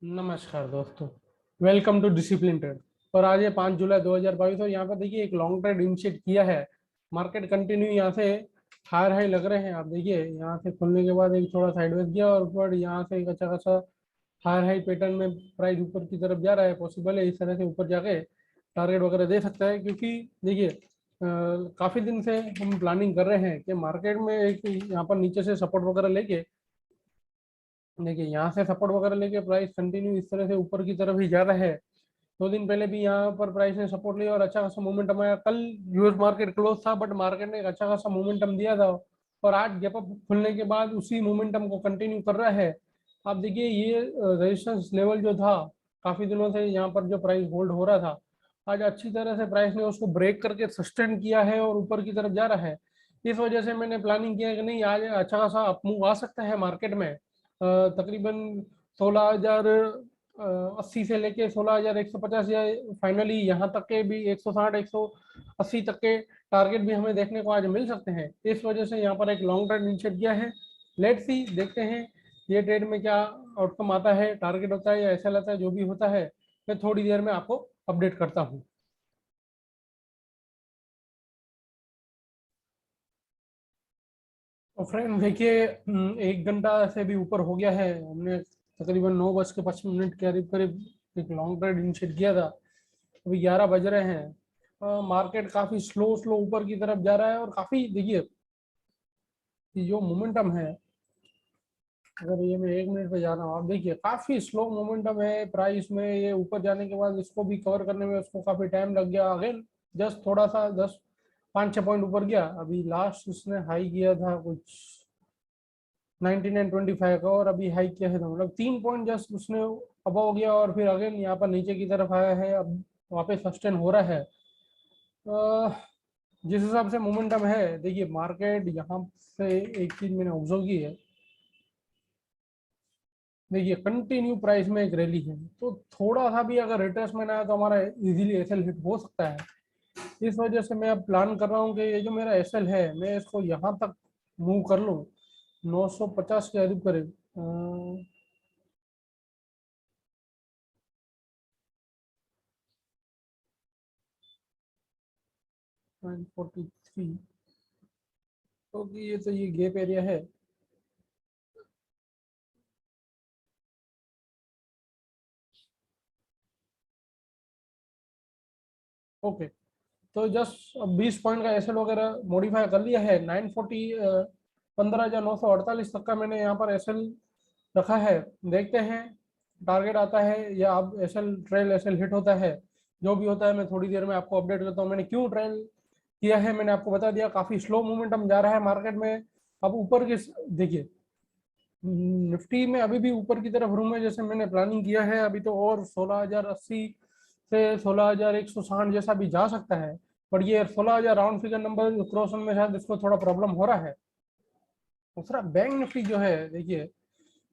नमस्कार दोस्तों। Welcome to discipline trade. और आज है 5 जुलाई 2022 और यहाँ पर देखिए एक लॉन्ग ट्रेड इनिशिएट किया है। मार्केट कंटिन्यू यहाँ से हायर हाई लग रहे हैं। आप देखिए यहाँ से खुलने के बाद एक थोड़ा साइडवेज गया और ऊपर यहाँ से एक अच्छा खासा हायर हाई पैटर्न में प्राइस ऊपर की तरफ जा रहा है। पॉसिबल है इस तरह से ऊपर जाके टारगेट वगैरह दे सकता है, क्योंकि देखिए काफी दिन से हम प्लानिंग कर रहे हैं कि मार्केट में एक यहाँ पर नीचे से सपोर्ट वगैरह लेके, देखिए यहाँ से सपोर्ट वगैरह लेके प्राइस कंटिन्यू इस तरह से ऊपर की तरफ ही जा रहा है। 2 दिन पहले भी यहाँ पर प्राइस ने सपोर्ट लिया और अच्छा खासा मोमेंटम आया। कल यूएस मार्केट क्लोज था बट मार्केट ने एक अच्छा खासा मोमेंटम दिया था और आज गैप अप खुलने के बाद उसी मोमेंटम को कंटिन्यू कर रहा है। आप देखिए ये रेजिस्टेंस लेवल जो था, काफी दिनों से यहाँ पर जो प्राइस होल्ड हो रहा था, आज अच्छी तरह से प्राइस ने उसको ब्रेक करके सस्टेन किया है और ऊपर की तरफ जा रहा है। इस वजह से मैंने प्लानिंग किया कि नहीं, आज अच्छा खासा अपमूव आ सकता है मार्केट में। तकरीबन 16,080 से लेके 16,150 या फाइनली यहाँ तक के भी 160 180 तक के टारगेट भी हमें देखने को आज मिल सकते हैं। इस वजह से यहाँ पर एक लॉन्ग टर्म इनिशिएट किया है। लेट्स सी, देखते हैं ये ट्रेड में क्या आउटकम आता है, टारगेट होता है या ऐसा लगता है। जो भी होता है मैं थोड़ी देर में आपको अपडेट करता हूँ। तो फ्रेंड देखिए, 1 घंटा से भी ऊपर हो गया है। हमने तकरीबन 9:55 के करीब करीब एक लॉन्ग ट्रेड इनिशिएट किया था। अभी 11 बज रहे हैं। मार्केट काफी स्लो स्लो ऊपर की तरफ जा रहा है और काफी देखिए ये जो मोमेंटम है, अगर ये मैं 1 मिनट पे जा रहा हूँ, आप देखिए काफी स्लो मोमेंटम है प्राइस में। ये ऊपर जाने के बाद इसको भी कवर करने में उसको काफी टाइम लग गया। अगेन जस्ट थोड़ा सा 5-6 पॉइंट ऊपर गया। अभी लास्ट उसने हाई किया था कुछ 99.25 का और अभी हाई किया है, तो मतलब 3 पॉइंट जस्ट उसने अबव हो गया और फिर अगेन यहाँ पर नीचे की तरफ आया है। अब वापस सस्टेन हो रहा है। जिस हिसाब से मोमेंटम है, देखिए मार्केट यहाँ से एक चीज मैंने ऑब्जर्व की है। देखिए कंटिन्यू प्राइस में एक रैली है, तो थोड़ा सा भी अगर रिट्रेसमेंट आया तो हमारा इजीली एसएल हिट हो सकता है। इस वजह से मैं अब प्लान कर रहा हूँ कि ये जो मेरा एसएल है मैं इसको यहाँ तक मूव कर लूँ, 950 के करीब करीब। 943, तो ये गैप एरिया है। ओके, तो जस्ट 20 पॉइंट का एसएल वगैरह मॉडिफाई कर लिया है। 940 15,948 तक का मैंने यहाँ पर एसएल रखा है। देखते हैं टारगेट आता है या अब एसएल ट्रेल एसएल हिट होता है। जो भी होता है मैं थोड़ी देर में आपको अपडेट करता हूँ। मैंने क्यों ट्रेल किया है मैंने आपको बता दिया। काफी स्लो मोमेंटम जा रहा है मार्केट में। अब ऊपर के देखिए निफ्टी में अभी भी ऊपर की तरफ रूम है जैसे मैंने प्लानिंग किया है। अभी तो और 16,080 से 16,160 जैसा भी जा सकता है। पर ये 16,000 राउंड फिगर नंबर क्रॉस में शायद इसको थोड़ा प्रॉब्लम हो रहा है। दूसरा बैंक निफ्टी जो है, देखिए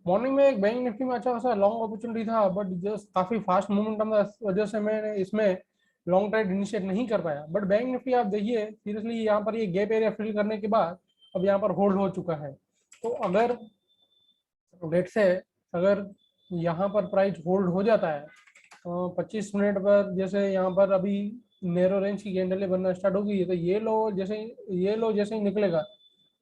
मॉर्निंग में एक बैंक निफ्टी में अच्छा खासा लॉन्ग अपॉर्चुनिटी था बट जस्ट काफी फास्ट मोमेंटम था, इस वजह से मैंने इसमें लॉन्ग ट्रेड इनिशिएट नहीं कर पाया। बट बैंक निफ्टी आप देखिए सीरियसली यहाँ पर ये गैप एरिया फिल करने के बाद अब यहाँ पर होल्ड हो चुका है। तो अगर लेट से अगर यहाँ पर प्राइस होल्ड हो जाता है तो 25 मिनट पर जैसे यहाँ पर अभी नैरो रेंज की कैंडलें बनना स्टार्ट होगी, तो ये लो जैसे ही निकलेगा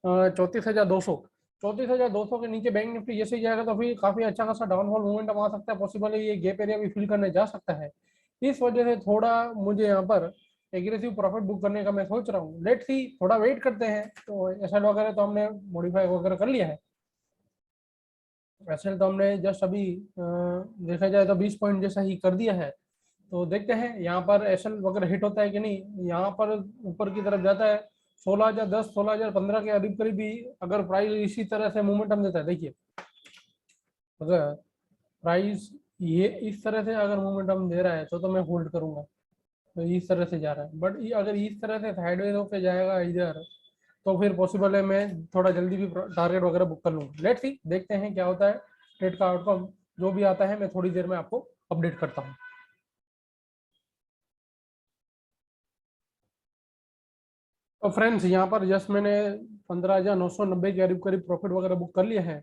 34,200, 34,200 के नीचे बैंक निफ्टी जैसे ही जाएगा तो फिर काफी अच्छा खासा डाउनफॉल मोमेंटम आ सकता है। पॉसिबल है ये गैप एरिया भी फिल करने जा सकता है। इस वजह से थोड़ा मुझे यहाँ पर एग्रेसिव प्रॉफिट बुक करने का मैं सोच रहा हूँ। लेट सी, थोड़ा वेट करते हैं। तो एसएल वगैरह तो हमने मॉडिफाई वगैरह कर लिया है। एसएल तो हमने जस्ट अभी देखा जाए तो 20 पॉइंट जैसा ही कर दिया है। तो देखते हैं यहाँ पर एसएल वगैरह हिट होता है कि नहीं। यहाँ पर ऊपर की तरफ जाता है 16,010 16,015 के करीब करीब भी अगर प्राइस इसी तरह से मोमेंटम देता है। देखिए अगर प्राइस ये इस तरह से अगर मोमेंटम दे रहा है तो मैं होल्ड करूंगा। तो इस तरह से जा रहा है बट अगर इस तरह से साइडवेज होकर जाएगा इधर, तो फिर पॉसिबल है मैं थोड़ा जल्दी भी टारगेट वगैरह बुक कर लूँ। लेट्स सी, देखते हैं क्या होता है ट्रेड का आउटकम। जो भी आता है मैं थोड़ी देर में आपको अपडेट करता हूँ। तो फ्रेंड्स यहाँ पर जस्ट मैंने 15,990 के करीब करीब प्रॉफिट वगैरह बुक कर लिया है।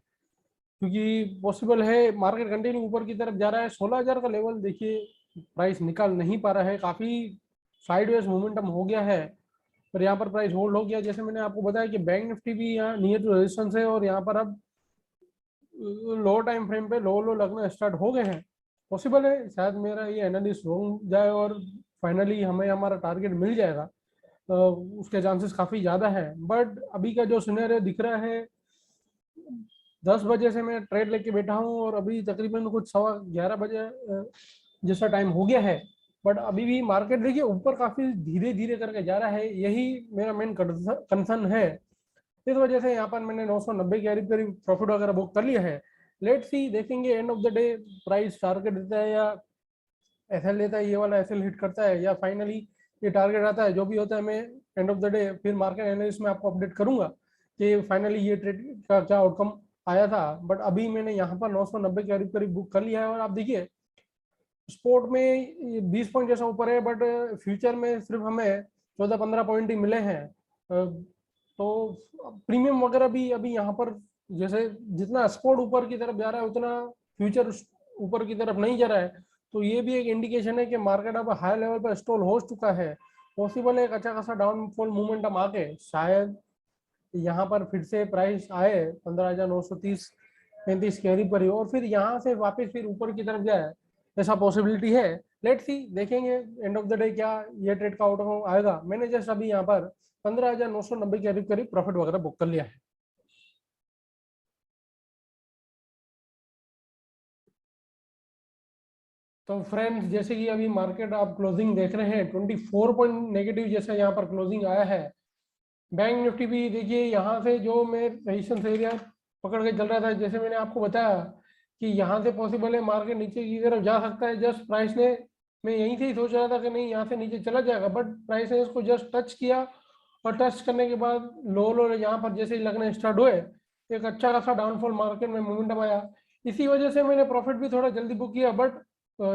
क्योंकि पॉसिबल है मार्केट कंटिन्यू ऊपर की तरफ जा रहा है। 16,000 का लेवल देखिए प्राइस निकाल नहीं पा रहा है, काफी साइडवेज मोमेंटम हो गया है, पर यहाँ पर प्राइस होल्ड हो गया। जैसे मैंने आपको बताया कि बैंक निफ्टी भी यहाँ नियर टू रेजिस्टेंस है और यहाँ पर अब लो टाइम फ्रेम पे लो लो लगना स्टार्ट हो गए हैं। पॉसिबल है शायद मेरा ये एनालिसिस रॉन्ग जाए और फाइनली हमें हमारा टारगेट मिल जाएगा, उसके चांसेस काफी ज्यादा है। बट अभी का जो सिनेरियो दिख रहा है, 10 बजे से मैं ट्रेड लेके बैठा हूँ और अभी तकरीबन कुछ 11:15 बजे जैसा टाइम हो गया है, बट अभी भी मार्केट देखिए ऊपर काफी धीरे धीरे करके जा रहा है। यही मेरा मेन कंसर्न है। इस वजह से यहाँ पर मैंने 990 के करीब करीब प्रॉफिट वगैरह बुक कर लिया है। लेट्स सी, देखेंगे end of the day price target देता है या एसएल लेता है, ये वाला एसएल हिट करता है या फाइनली ये टारगेट आता है। जो भी होता है मैं एंड ऑफ द डे फिर मार्केट एनालिसिस में आपको अपडेट करूंगा कि फाइनली ये ट्रेड का क्या आउटकम आया था। बट अभी मैंने यहाँ पर 990 के करीब करीब बुक कर लिया है और आप देखिए स्पोर्ट में 20 पॉइंट जैसा ऊपर है, बट फ्यूचर में सिर्फ हमें 14-15 पॉइंट ही मिले हैं। तो प्रीमियम वगैरह भी अभी यहाँ पर जैसे जितना स्पोर्ट ऊपर की तरफ जा रहा है उतना फ्यूचर ऊपर की तरफ नहीं जा रहा है। तो ये भी एक इंडिकेशन है कि मार्केट अब हाई लेवल पर स्टॉल हो चुका है। पॉसिबल है एक अच्छा खासा डाउनफॉल मोमेंटम आके शायद यहाँ पर फिर से प्राइस आए 15,930 35 के करीब पर ही और फिर यहाँ से वापस फिर ऊपर की तरफ जाए, ऐसा पॉसिबिलिटी है। लेट्स सी, देखेंगे एंड ऑफ द डे क्या ये ट्रेड का आउटकम आएगा। मैंने जस्ट अभी यहाँ पर 15,990 के करीब करीब प्रॉफिट वगैरह बुक कर लिया है। तो फ्रेंड्स, जैसे कि अभी मार्केट आप क्लोजिंग देख रहे हैं 24 पॉइंट नेगेटिव जैसा यहाँ पर क्लोजिंग आया है। बैंक निफ्टी भी देखिए यहाँ से जो मैं रेजिस्टेंस एरिया पकड़ के चल रहा था, जैसे मैंने आपको बताया कि यहाँ से पॉसिबल है मार्केट नीचे की तरफ जा सकता है। जस्ट प्राइस ने, मैं यहीं से ही सोच रहा था कि नहीं यहाँ से नीचे चला जाएगा, बट प्राइस ने इसको जस्ट टच किया और टच करने के बाद लो लो यहाँ पर जैसे ही लगना स्टार्ट हुए एक अच्छा खासा डाउनफॉल मार्केट में मोमेंटम आया। इसी वजह से मैंने प्रॉफिट भी थोड़ा जल्दी बुक किया। बट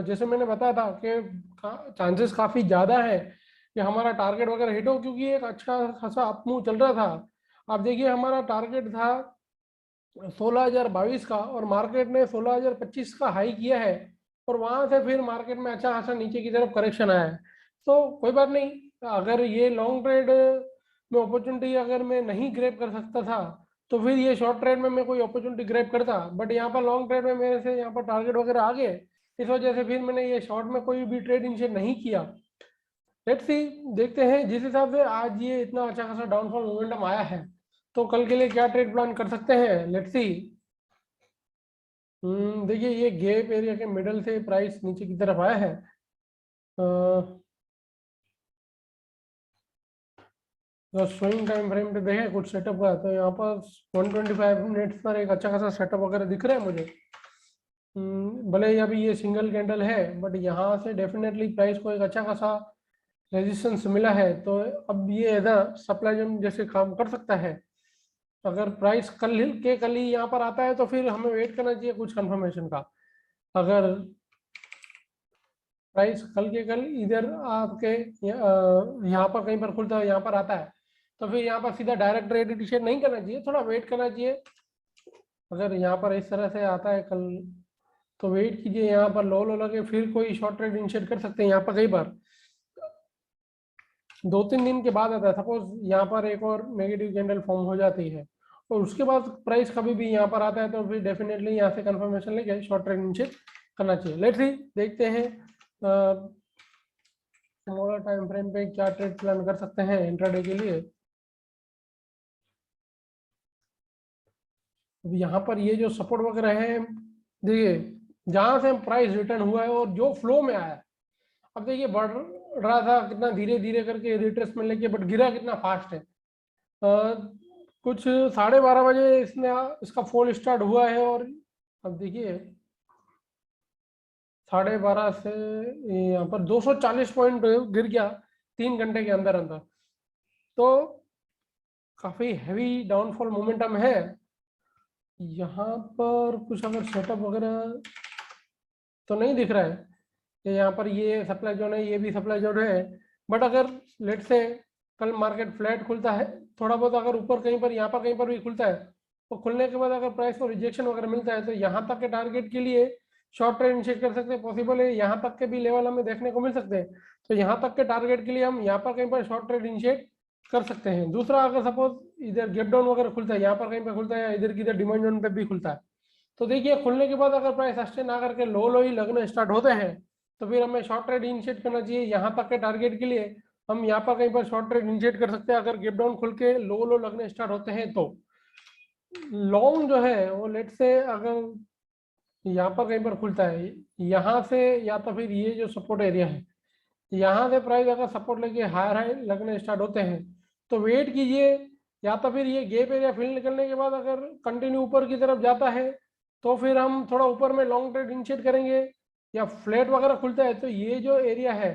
जैसे मैंने बताया था कि चांसेस काफ़ी ज़्यादा है कि हमारा टारगेट वगैरह हिट हो, क्योंकि एक अच्छा खासा अप मूव चल रहा था। आप देखिए हमारा टारगेट था 16,022 का और मार्केट ने 16,025 का हाई किया है और वहां से फिर मार्केट में अच्छा खासा नीचे की तरफ करेक्शन आया है। तो कोई बात नहीं, अगर ये लॉन्ग ट्रेड में अपॉर्चुनिटी अगर मैं नहीं ग्रैब कर सकता था तो फिर ये शॉर्ट ट्रेड में मैं कोई अपॉर्चुनिटी ग्रैब करता। बट यहाँ पर लॉन्ग ट्रेड में मेरे से यहाँ पर टारगेट वगैरह आ गए, इस वजह से फिर मैंने ये शॉर्ट में कोई भी ट्रेड इनिशिएट नहीं किया। लेट्स सी, देखते हैं जिस हिसाब से आज ये इतना अच्छा खासा डाउनफॉल मोमेंटम आया है तो कल के लिए क्या ट्रेड प्लान कर सकते हैं। Let's see. देखिए ये गैप एरिया के मिडल से प्राइस नीचे की तरफ आया है। स्विंग टाइम फ्रेम पे देखें कुछ सेटअप का, तो यहाँ पर 125 मिनट्स पर एक अच्छा खासा सेटअप वगैरह दिख रहा है मुझे। भले ही अभी ये सिंगल कैंडल है बट यहाँ से डेफिनेटली प्राइस को एक अच्छा खासा रेजिस्टेंस मिला है। तो अब ये एज सप्लाई जोन जैसे काम कर सकता है। अगर प्राइस कल ही यहाँ पर आता है तो फिर हमें वेट करना चाहिए कुछ कंफर्मेशन का। अगर प्राइस कल के कल इधर आपके यहाँ पर कहीं पर खुलता है, यहाँ पर आता है, तो फिर यहाँ पर सीधा डायरेक्ट ट्रेड इनिशिएट नहीं करना चाहिए, थोड़ा वेट करना चाहिए। अगर यहाँ पर इस तरह से आता है कल तो वेट कीजिए, यहाँ पर लो लो लगे फिर कोई शॉर्ट ट्रेड इनिशिएट कर सकते हैं। यहाँ पर कई बार 2-3 दिन के बाद आता है, सपोज यहाँ पर एक और नेगेटिव कैंडल फॉर्म हो जाती है और उसके बाद प्राइस कभी भी यहाँ पर आता है तो फिर डेफिनेटली यहाँ से कंफर्मेशन लेके शॉर्ट ट्रेड इनिशिएट करना चाहिए। लेट्स सी, देखते हैं स्मॉलर टाइम फ्रेम पे क्या ट्रेड प्लान कर सकते हैं इंट्राडे के लिए। अब यहाँ पर ये जो सपोर्ट वगैरह है, देखिए जहां से प्राइस रिटर्न हुआ है और जो फ्लो में आया, अब देखिए बढ़ रहा था कितना धीरे धीरे करके रिट्रेसमेंट लेके, बट गिरा कितना फास्ट है। कुछ 12:30 बजे इसका फॉल स्टार्ट हुआ है और अब देखिए 12:30 से यहाँ पर 240 पॉइंट गिर गया 3 घंटे के अंदर अंदर। तो काफी हैवी डाउनफॉल मोमेंटम है। यहाँ पर कुछ अगर सेटअप वगैरह तो नहीं दिख रहा है कि यहाँ पर ये सप्लाई जोन है, ये भी सप्लाई जोन है। बट अगर लेट से कल मार्केट फ्लैट खुलता है, थोड़ा बहुत अगर ऊपर कहीं पर यहाँ पर कहीं पर भी खुलता है तो खुलने के बाद अगर प्राइस को रिजेक्शन वगैरह मिलता है तो यहाँ तक के टारगेट के लिए शॉर्ट ट्रेड इनिशिएट कर सकते हैं, पॉसिबल है यहाँ तक के भी लेवल हमें देखने को मिल सकते हैं। तो यहाँ तक के टारगेट के लिए हम यहाँ पर कहीं पर शॉर्ट ट्रेड इनिशिएट कर सकते हैं। दूसरा, अगर सपोज इधर गैप डाउन वगैरह खुलता है, यहाँ पर कहीं पर खुलता है या इधर की इधर डिमांड जोन पे भी खुलता है, तो देखिए खुलने के बाद अगर प्राइस सस्टेन आकर के लो लो ही लगने स्टार्ट होते हैं तो फिर हमें शॉर्ट ट्रेड इनिशिएट करना चाहिए। यहाँ तक के टारगेट के लिए हम यहाँ पर कहीं पर शॉर्ट ट्रेड इनिशिएट कर सकते हैं अगर गैप डाउन खुल के लो लो लगने स्टार्ट होते हैं। तो लॉन्ग जो है वो लेट से अगर यहाँ पर कहीं पर खुलता है यहाँ से, या तो फिर ये जो सपोर्ट एरिया है यहाँ से प्राइस अगर सपोर्ट लेके हायर हाई लगने स्टार्ट होते हैं तो वेट कीजिए, या तो फिर ये गैप एरिया फिल निकलने के बाद अगर कंटिन्यू ऊपर की तरफ जाता है तो फिर हम थोड़ा ऊपर में लॉन्ग ट्रेड इनिशिएट करेंगे। या फ्लैट वगैरह खुलता है तो ये जो एरिया है,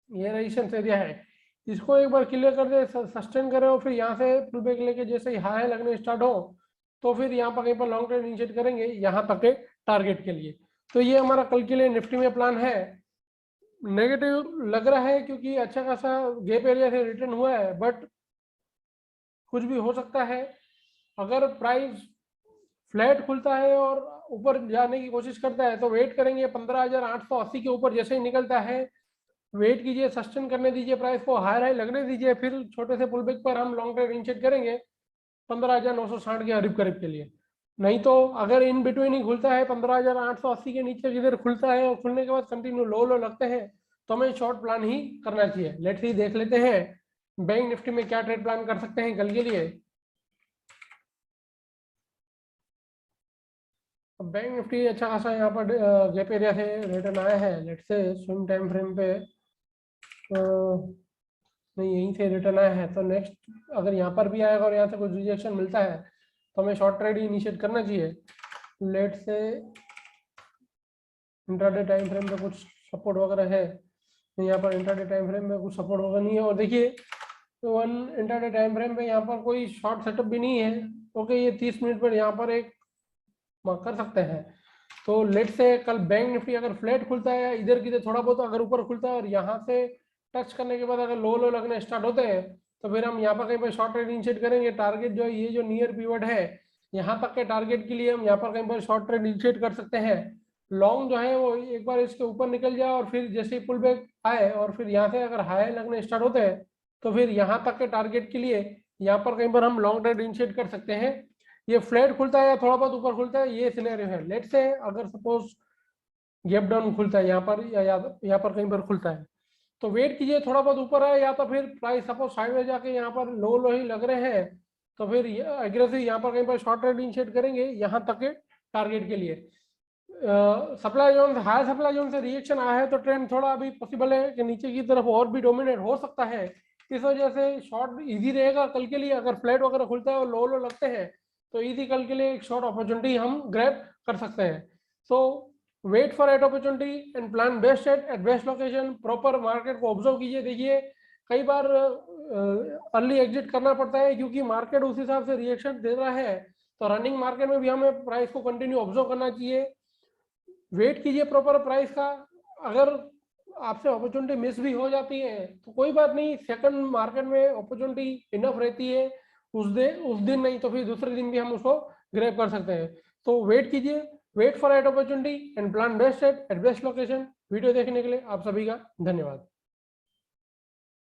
ये रेजिस्टेंस एरिया है, इसको एक बार क्लियर कर दे, सस्टेन करें और फिर यहाँ से पुल बैक लेके जैसे ही हाई लगने स्टार्ट हो तो फिर यहाँ पर कहीं पर लॉन्ग ट्रेड इनिशिएट करेंगे यहाँ तक के टारगेट के लिए। तो ये हमारा कल के लिए निफ्टी में प्लान है। नेगेटिव लग रहा है क्योंकि अच्छा खासा गैप एरिया से रिटर्न हुआ है, बट कुछ भी हो सकता है। अगर प्राइस फ्लैट खुलता है और ऊपर जाने की कोशिश करता है तो वेट करेंगे 15,880 के ऊपर जैसे ही निकलता है वेट कीजिए, सस्टेन करने दीजिए, प्राइस को हायर हाई लगने दीजिए, फिर छोटे से पुल बैक पर हम लॉन्ग ट्रेड इनिशिएट करेंगे 15,960 के करीब के लिए। नहीं तो अगर इन बिटवीन ही खुलता है 15,880 के नीचे किधर खुलता है और खुलने के बाद कंटिन्यू लो लो लगते हैं तो हमें शॉर्ट प्लान ही करना चाहिए। लेट्स सी देख लेते हैं बैंक निफ्टी में क्या ट्रेड प्लान कर सकते हैं कल के लिए। बैंक निफ्टी अच्छा खासा यहाँ पर गैप एरिया से रिटर्न आया है। Let's say swing time frame पे नहीं, यहीं से रिटर्न आया है तो नेक्स्ट अगर यहाँ पर भी आएगा और यहाँ से कुछ रिजेक्शन मिलता है तो हमें शॉर्ट ट्रेड ही इनिशिएट करना चाहिए। Let's say intraday time frame पे कुछ सपोर्ट वगैरह है, यहाँ पर इंट्राडे टाइम फ्रेम में कुछ सपोर्ट वगैरह नहीं है। और देखिए तो वन इंट्राडे टाइम फ्रेम पे यहाँ पर कोई शॉर्ट सेटअप भी नहीं है। ओके, ये 30 मिनट पर यहाँ पर एक कर सकते हैं। तो लेट से कल बैंक निफ्टी अगर फ्लैट खुलता है या इधर की थोड़ा बहुत अगर ऊपर खुलता है और यहाँ से टच करने के बाद अगर लो लो लगने स्टार्ट होते हैं तो फिर हम यहाँ पर कहीं पर शॉर्ट ट्रेड इनिशिएट करेंगे। टारगेट जो ये जो नियर पीवट है यहाँ तक के टारगेट के लिए हम यहाँ पर कहीं पर शॉर्ट ट्रेड इनिशिएट कर सकते हैं। लॉन्ग जो है वो एक बार इसके ऊपर निकल जाए और फिर जैसे ही पुल बैक आए और फिर यहाँ से अगर हाई लगने स्टार्ट होते हैं तो फिर यहाँ तक के टारगेट के लिए यहाँ पर कहीं पर हम लॉन्ग ट्रेड इनिशिएट कर सकते हैं। ये फ्लैट खुलता है या थोड़ा बहुत ऊपर खुलता है, ये सिनेरियो है। लेट से अगर सपोज गैप डाउन खुलता है यहाँ पर या यहाँ पर कहीं पर खुलता है तो वेट कीजिए, थोड़ा बहुत ऊपर है या तो फिर प्राइस सपोज साइडवेज जाके यहाँ पर लो लो ही लग रहे हैं तो फिर एग्रेसिव यहाँ पर कहीं पर शॉर्ट ट्रेड इनिशिएट करेंगे यहाँ तक के टारगेट के लिए। Supply zone, high supply zone से रिएक्शन आया है तो ट्रेंड थोड़ा अभी पॉसिबल है कि नीचे की तरफ और भी डोमिनेट हो सकता है। इस वजह से शॉर्ट इजी रहेगा कल के लिए। अगर फ्लैट वगैरह खुलता है और लो लो लगते हैं तो इजी कल के लिए एक शॉर्ट अपॉर्चुनिटी हम ग्रैब कर सकते हैं। So wait for at opportunity and plan best at best location. Proper market को ऑब्जर्व कीजिए। देखिए कई बार अर्ली एग्जिट करना पड़ता है क्योंकि मार्केट उस हिसाब से रिएक्शन दे रहा है। तो रनिंग मार्केट में भी हमें प्राइस को कंटिन्यू ऑब्जर्व करना चाहिए। वेट कीजिए प्रॉपर प्राइस का। अगर आपसे अपॉर्चुनिटी मिस भी हो जाती है तो कोई बात नहीं, सेकंड मार्केट में अपॉर्चुनिटी इनफ रहती है। उस दिन नहीं तो फिर दूसरे दिन भी हम उसको ग्रैब कर सकते हैं। तो वेट कीजिए, wait for at opportunity and plan best at best location. Video देखने के लिए आप सभी का धन्यवाद।